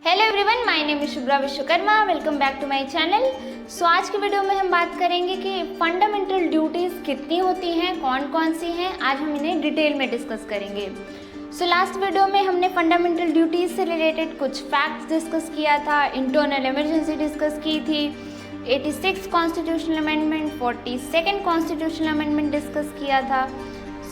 Hello everyone, my name is Shubhra Vishwakarma. Welcome back to my channel. So आज की video में हम बात करेंगे कि फंडामेंटल ड्यूटीज़ कितनी होती हैं, कौन कौन सी हैं। आज हम इन्हें डिटेल में डिस्कस करेंगे। सो लास्ट वीडियो में हमने फंडामेंटल ड्यूटीज़ से रिलेटेड कुछ फैक्ट्स डिस्कस किया था, इंटरनल इमरजेंसी डिस्कस की थी, 86 constitutional amendment, 42nd constitutional amendment discuss किया था।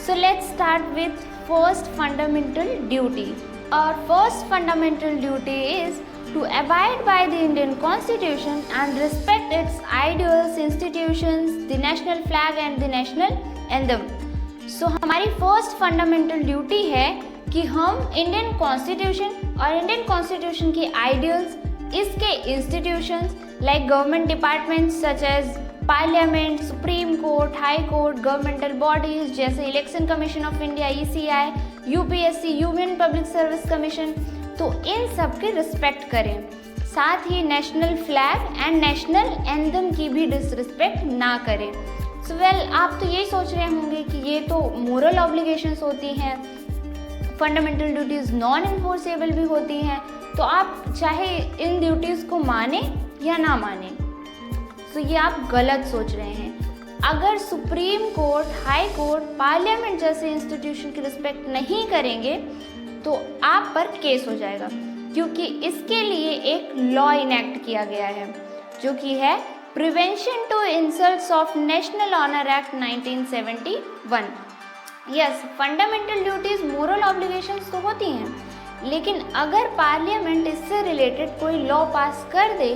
So let's start with first fundamental duty. Our first fundamental duty is to abide by the Indian Constitution and respect its ideals, institutions, the national flag and the national anthem. So हमारी first fundamental duty है कि हम Indian constitution और Indian constitution की ideals, इसके institutions like government departments such as parliament, supreme court, high court, governmental bodies जैसे election commission of India ECI, UPSC union public service commission, तो इन सब की रिस्पेक्ट करें। साथ ही national flag and national anthem की भी डिसरिस्पेक्ट ना करें। सो आप तो यही सोच रहे होंगे कि ये तो मोरल ऑब्लिगेशंस होती हैं, फंडामेंटल ड्यूटीज़ नॉन एनफोर्सेबल भी होती हैं, तो आप चाहे इन ड्यूटीज़ को माने या ना माने, तो ये आप गलत सोच रहे हैं। अगर supreme court, high court, parliament जैसे इंस्टीट्यूशन की रिस्पेक्ट नहीं करेंगे तो आप पर केस हो जाएगा, क्योंकि इसके लिए एक लॉ इनैक्ट किया गया है जो कि है prevention to insults of national honour act 1971। Yes, fundamental duties moral obligations तो होती हैं, लेकिन अगर पार्लियामेंट इससे रिलेटेड कोई लॉ पास कर दे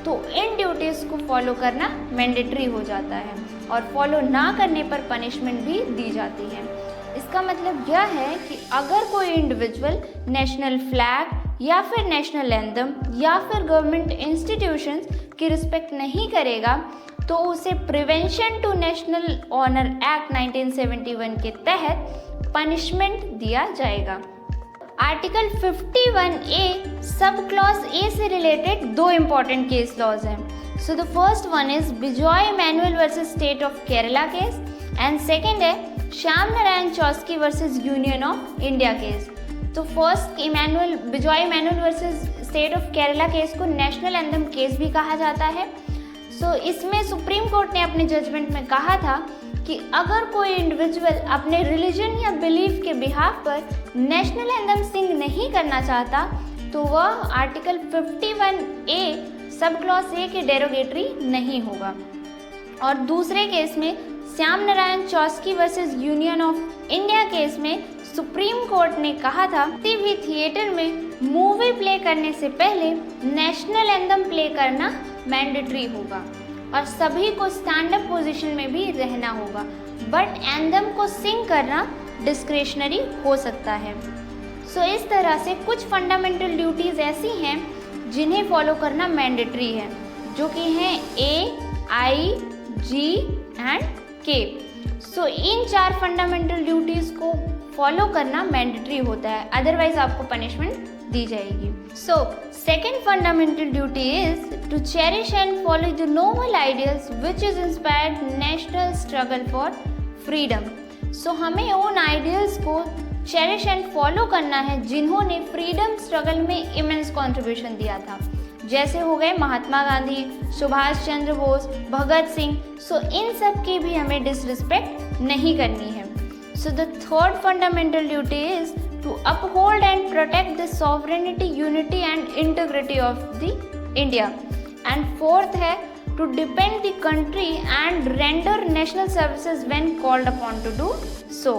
तो इन ड्यूटीज़ को फॉलो करना मैंडेटरी हो जाता है और फॉलो ना करने पर पनिशमेंट भी दी जाती है। इसका मतलब यह है कि अगर कोई इंडिविजुअल नेशनल फ्लैग या फिर नेशनल एंथम या फिर गवर्नमेंट इंस्टीट्यूशंस की रिस्पेक्ट नहीं करेगा तो उसे prevention to national honour act 1971 के तहत पनिशमेंट दिया जाएगा। Article 51A sub clause A से रिलेटेड दो इम्पॉर्टेंट केस लॉज हैं। So the first one is Bijoy Emmanuel versus state of Kerala case and second है Shyam Narayan Chouksey versus union of India case. तो first Bijoy Emmanuel versus state of Kerala case को national anthem case भी कहा जाता है। सो इसमें सुप्रीम कोर्ट ने अपने जजमेंट में कहा था कि अगर कोई इंडिविजुअल अपने रिलीजन या बिलीफ के बिहाफ पर नेशनल एंथम सिंग नहीं करना चाहता तो वह article 51A sub clause A के डेरोगेटरी नहीं होगा। और दूसरे केस में Shyam Narayan Chouksey versus union of India case में सुप्रीम कोर्ट ने कहा था किसी भी थिएटर में मूवी प्ले करने से पहले नेशनल एंथम प्ले करना मैंडेटरी होगा और सभी को स्टैंड अप पोजीशन में भी रहना होगा, बट एंथम को सिंग करना डिस्क्रेशनरी हो सकता है। सो इस तरह से कुछ फंडामेंटल ड्यूटीज़ ऐसी हैं जिन्हें फॉलो करना मैंडेटरी है, जो कि हैं A, I, G and K। So इन 4 फंडामेंटल ड्यूटीज़ को फॉलो करना मैंडेटरी होता है, अदरवाइज आपको पनिशमेंट दी जाएगी। So second fundamental duty is to cherish and follow the noble ideals which is inspired national struggle for freedom. So हमें उन आइडियल्स को चेरिश एंड फॉलो करना है जिन्होंने फ्रीडम स्ट्रगल में इमेंस कंट्रीब्यूशन दिया था, जैसे हो गए महात्मा गांधी, सुभाष चंद्र बोस, भगत सिंह। सो इन सब की भी हमें डिसरिस्पेक्ट नहीं करनी है। So the third fundamental duty is to uphold and protect the sovereignty, unity and integrity of the India. And fourth है to defend the country and render national services when called upon to do so.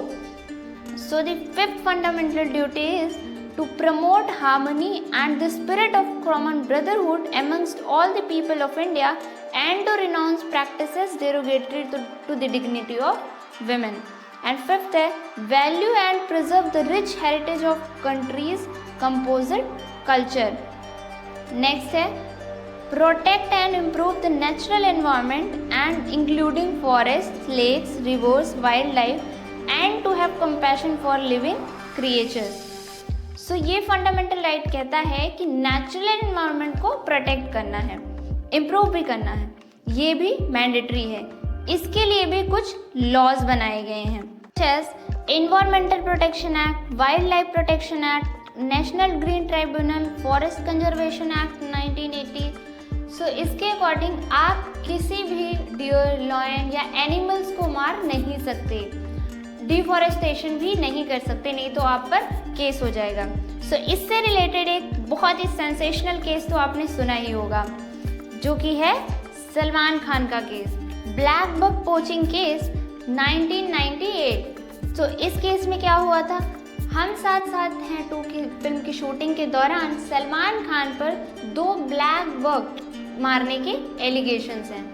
So the fifth fundamental duty is to promote harmony and the spirit of common brotherhood amongst all the people of India and to renounce practices derogatory to the dignity of women. And fifth है value and preserve the rich heritage of country's composite culture. Next है protect and improve the natural environment and including forests, lakes, rivers, wildlife and to have compassion for living creatures. So ये fundamental right कहता है कि natural environment को protect करना है, improve भी करना है, ये भी mandatory है। इसके लिए भी कुछ लॉज बनाए गए हैं, environmental protection act, wild life protection act, national green tribunal, forest conservation act 1980। सो इसके अकॉर्डिंग आप किसी भी डियर, लॉयन या एनिमल्स को मार नहीं सकते, डिफॉरेस्टेशन भी नहीं कर सकते, नहीं तो आप पर केस हो जाएगा। सो इससे रिलेटेड एक बहुत ही सेंसेशनल केस तो आपने सुना ही होगा, जो कि है सलमान खान का केस, ब्लैक बक पोचिंग केस 1998। तो इस केस में क्या हुआ था, हम साथ साथ हैं 2 की फिल्म की शूटिंग के दौरान सलमान खान पर 2 ब्लैक बक मारने के एलिगेशंस हैं।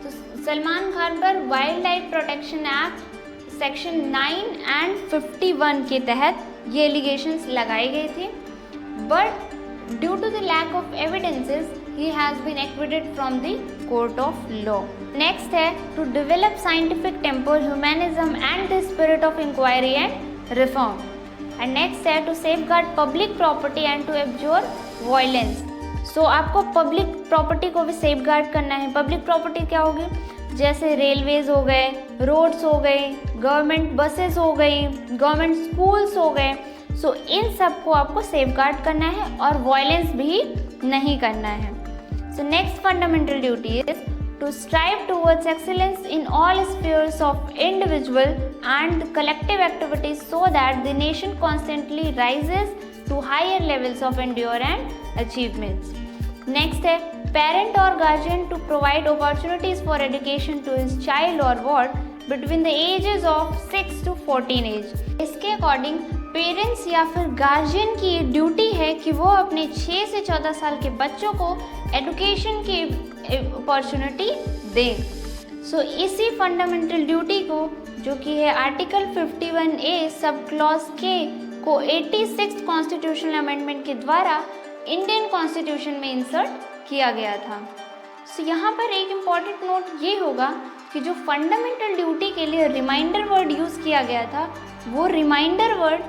तो सलमान खान पर wildlife protection act section 9 and 51 के तहत ये एलिगेशंस लगाए गए थे, but due to the lack of evidences he has been acquitted from the court of law. Next है to develop scientific temper, humanism and the spirit of inquiry and reform. And next है to safeguard public property and to abjure violence. So आपको public property को भी safeguard करना है। Public property क्या होगी, जैसे रेलवेज हो गए, रोड्स हो गए, गवर्नमेंट बसेस हो गई, गवर्नमेंट स्कूल्स हो गए। सो इन सब को आपको सेफगार्ड करना है और वायलेंस भी नहीं करना है। So next fundamental duty is to strive towards excellence in all spheres of individual and collective activities so that the nation constantly rises to higher levels of endurance and achievements. Next है parent or guardian to provide opportunities for education to his child or ward between the ages of 6 to 14 age. इसके according parents या फिर guardian की ये duty है कि वो अपने 6 से 14 साल के बच्चों को एजुकेशन की अपॉर्चुनिटी दें। सो इसी फंडामेंटल ड्यूटी को, जो कि है आर्टिकल 51A सब क्लॉज के को 86th कॉन्स्टिट्यूशनल अमेंडमेंट के द्वारा इंडियन कॉन्स्टिट्यूशन में इंसर्ट किया गया था। सो यहाँ पर एक इम्पॉर्टेंट नोट ये होगा कि जो फंडामेंटल ड्यूटी के लिए रिमाइंडर वर्ड यूज़ किया गया था, वो reminder word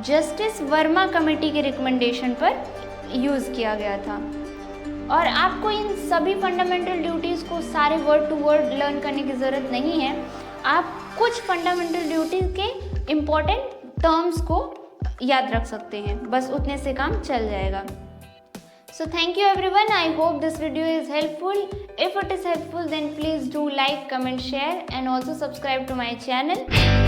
justice Verma committee के रिकमेंडेशन पर यूज़ किया गया था। और आपको इन सभी फंडामेंटल ड्यूटीज़ को सारे वर्ड टू वर्ड लर्न करने की ज़रूरत नहीं है, आप कुछ फंडामेंटल ड्यूटीज़ के इम्पॉर्टेंट टर्म्स को याद रख सकते हैं, बस उतने से काम चल जाएगा। So thank you everyone. I hope this video is helpful. If it is helpful, then please do like, comment, share and also subscribe to my channel.